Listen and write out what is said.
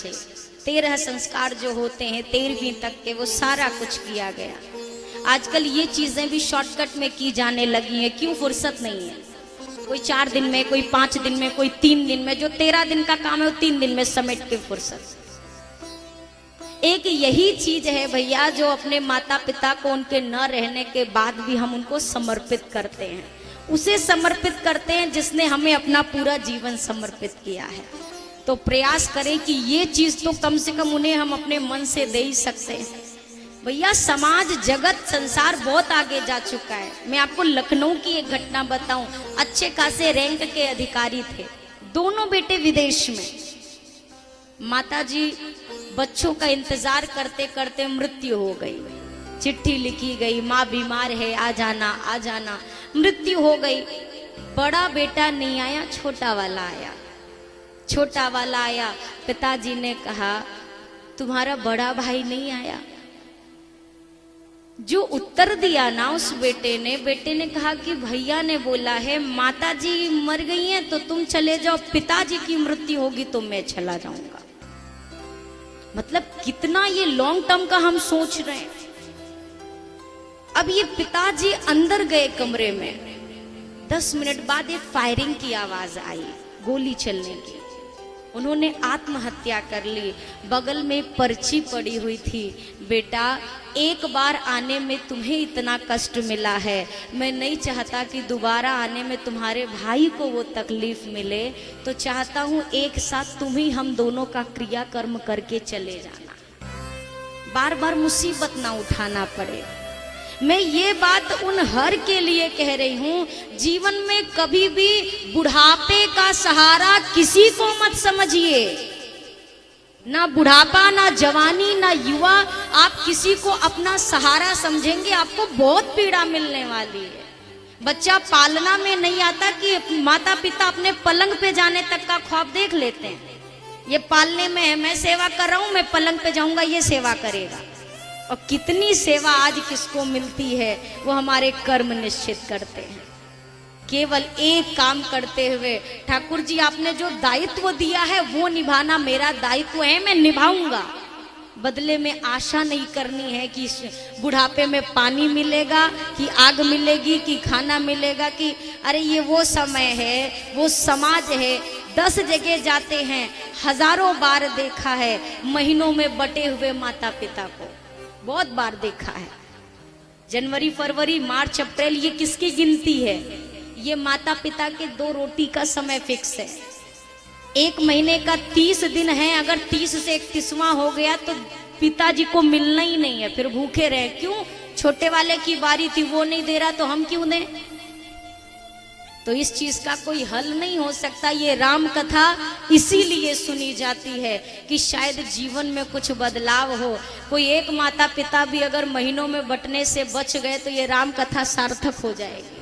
से 13 संस्कार जो होते हैं 13वीं तक के, वो सारा कुछ किया गया। आजकल ये चीजें भी शॉर्टकट में की जाने लगी हैं। क्यों? फुर्सत नहीं है। कोई 4 दिन में, कोई 5 दिन में, कोई 3 दिन में। जो 13 दिन का काम है वो 3 दिन में समेट के फुर्सत। एक यही चीज है भैया जो अपने माता पिता को उनके न रहने के बाद भी हम उनको समर्पित करते हैं। उसे समर्पित करते हैं जिसने हमें अपना पूरा जीवन समर्पित किया है। तो प्रयास करें कि ये चीज तो कम से कम उन्हें हम अपने मन से दे ही सकते हैं। भैया समाज, जगत, संसार बहुत आगे जा चुका है। मैं आपको लखनऊ की एक घटना बताऊं। अच्छे खासे रैंक के अधिकारी थे, दोनों बेटे विदेश में। माताजी बच्चों का इंतजार करते करते मृत्यु हो गई। चिट्ठी लिखी गई, माँ बीमार है, आ जाना आ जाना। मृत्यु हो गई। बड़ा बेटा नहीं आया, छोटा वाला आया। छोटा वाला आया, पिताजी ने कहा तुम्हारा बड़ा भाई नहीं आया। जो उत्तर दिया ना उस बेटे ने कहा कि भैया ने बोला है माताजी मर गई हैं तो तुम चले जाओ, पिताजी की मृत्यु होगी तो मैं चला जाऊंगा। मतलब कितना ये लॉन्ग टर्म का हम सोच रहे हैं। अब ये पिताजी अंदर गए कमरे में, 10 मिनट बाद एक फायरिंग की आवाज आई, गोली चलने की। उन्होंने आत्महत्या कर ली। बगल में एक पर्ची पड़ी हुई थी, बेटा एक बार आने में तुम्हें इतना कष्ट मिला है, मैं नहीं चाहता कि दोबारा आने में तुम्हारे भाई को वो तकलीफ मिले, तो चाहता हूँ एक साथ तुम ही हम दोनों का क्रियाकर्म करके चले जाना, बार बार मुसीबत ना उठाना पड़े। मैं ये बात उन हर के लिए कह रही हूँ, जीवन में कभी भी बुढ़ापे का सहारा किसी को मत समझिए। ना बुढ़ापा, ना जवानी, ना युवा, आप किसी को अपना सहारा समझेंगे आपको बहुत पीड़ा मिलने वाली है। बच्चा पालना में नहीं आता कि माता पिता अपने पलंग पे जाने तक का ख्वाब देख लेते हैं। ये पालने में है, मैं सेवा कर रहा हूँ, मैं पलंग पे जाऊंगा ये सेवा करेगा। और कितनी सेवा आज किसको मिलती है वो हमारे कर्म निश्चित करते हैं। केवल एक काम करते हुए, ठाकुर जी आपने जो दायित्व दिया है वो निभाना मेरा दायित्व है, मैं निभाऊंगा। बदले में आशा नहीं करनी है कि बुढ़ापे में पानी मिलेगा, कि आग मिलेगी, कि खाना मिलेगा, कि अरे ये वो समय है, वो समाज है। 10 जगह जाते हैं, हजारों बार देखा है महीनों में बटे हुए माता पिता को, बहुत बार देखा है। जनवरी, फरवरी, मार्च, अप्रैल, ये किसकी गिनती है? ये माता पिता के 2 रोटी का समय फिक्स है। 1 महीने का 30 दिन है, अगर 30 से 31वां हो गया तो पिताजी को मिलना ही नहीं है, फिर भूखे रहे। क्यों? छोटे वाले की बारी थी, वो नहीं दे रहा तो हम क्यों दें? तो इस चीज का कोई हल नहीं हो सकता। ये राम कथा इसीलिए सुनी जाती है कि शायद जीवन में कुछ बदलाव हो। कोई एक माता पिता भी अगर महीनों में बटने से बच गए तो ये राम कथा सार्थक हो जाएगी।